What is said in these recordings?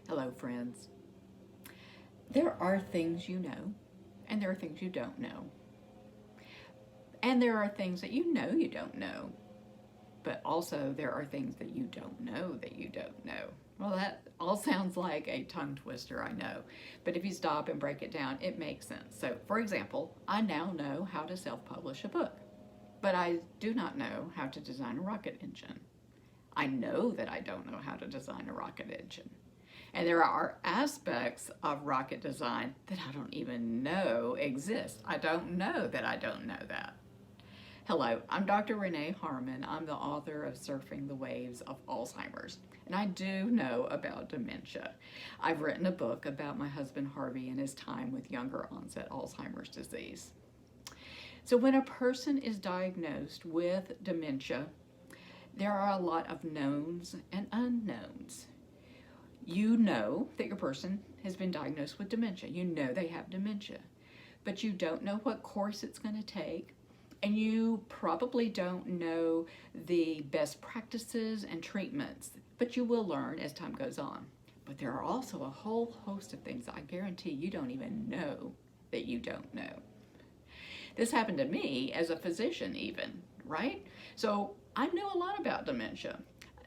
Hello, friends. There are things you know, and there are things you don't know. And there are things that you know you don't know, but also there are things that you don't know that you don't know. Well, that all sounds like a tongue twister, I know, but if you stop and break it down, it makes sense. So, for example, I now know how to self-publish a book, but I do not know how to design a rocket engine. I know that I don't know how to design a rocket engine. And there are aspects of rocket design that I don't even know exist. I don't know that I don't know that. Hello, I'm Dr. Renee Harmon. I'm the author of Surfing the Waves of Alzheimer's, and I do know about dementia. I've written a book about my husband Harvey and his time with younger onset Alzheimer's disease. So when a person is diagnosed with dementia, there are a lot of knowns and unknowns. You know that your person has been diagnosed with dementia. You know they have dementia, but you don't know what course it's going to take, and you probably don't know the best practices and treatments, but you will learn as time goes on. But there are also a whole host of things I guarantee you don't even know that you don't know. This happened to me as a physician even, right? So I know a lot about dementia.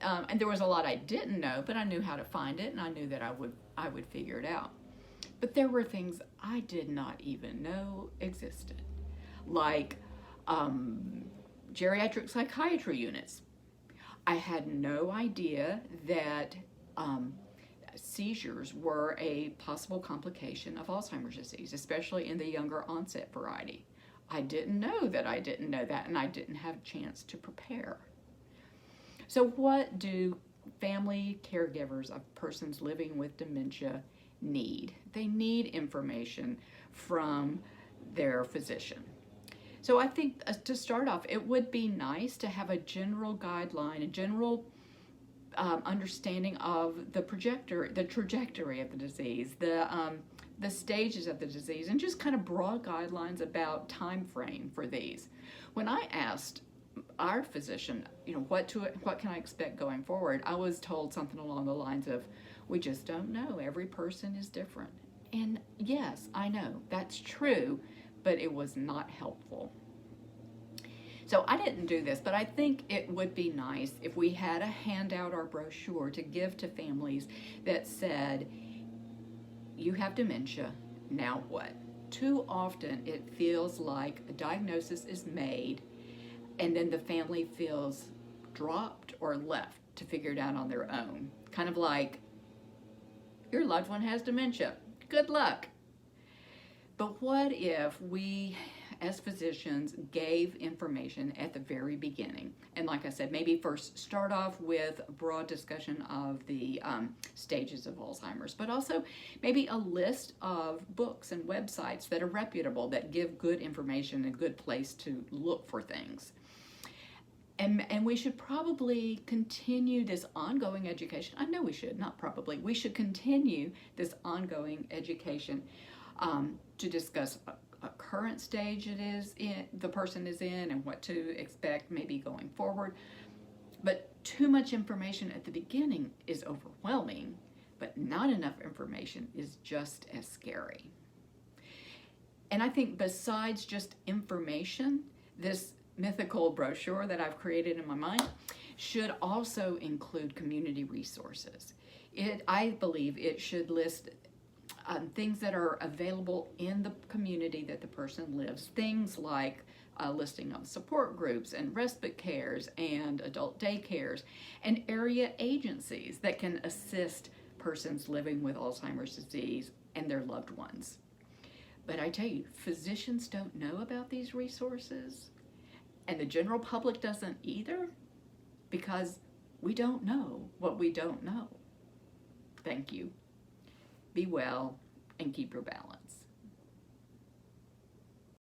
And there was a lot I didn't know, but I knew how to find it, and I knew that I would figure it out. But there were things I did not even know existed, like geriatric psychiatry units. I had no idea that seizures were a possible complication of Alzheimer's disease, especially in the younger onset variety. I didn't know that I didn't know that, and I didn't have a chance to prepare. So what do family caregivers of persons living with dementia need? They need information from their physician. So I think to start off, it would be nice to have a general guideline, a general understanding of the trajectory of the disease, the stages of the disease, and just kind of broad guidelines about time frame for these. When I asked our physician, what can I expect going forward, I was told something along the lines of, we just don't know. Every person is different. And yes, I know that's true, but it was not helpful. So I didn't do this, but I think it would be nice if we had a handout or brochure to give to families that said, you have dementia, now what? Too often it feels like a diagnosis is made and then the family feels dropped or left to figure it out on their own. Kind of like, your loved one has dementia. Good luck. But what if we, as physicians, gave information at the very beginning? And like I said, maybe first start off with a broad discussion of the stages of Alzheimer's, but also maybe a list of books and websites that are reputable, that give good information, a good place to look for things. And we should probably continue this ongoing education. I know we should, not probably. We should continue this ongoing education to discuss a current stage the person is in and what to expect maybe going forward. But too much information at the beginning is overwhelming, but not enough information is just as scary. And I think besides just information, this mythical brochure that I've created in my mind should also include community resources. I believe it should list things that are available in the community that the person lives, things like a listing of support groups and respite cares and adult daycares and area agencies that can assist persons living with Alzheimer's disease and their loved ones. But I tell you, physicians don't know about these resources, and the general public doesn't either, because we don't know what we don't know. Thank you. Be well and keep your balance.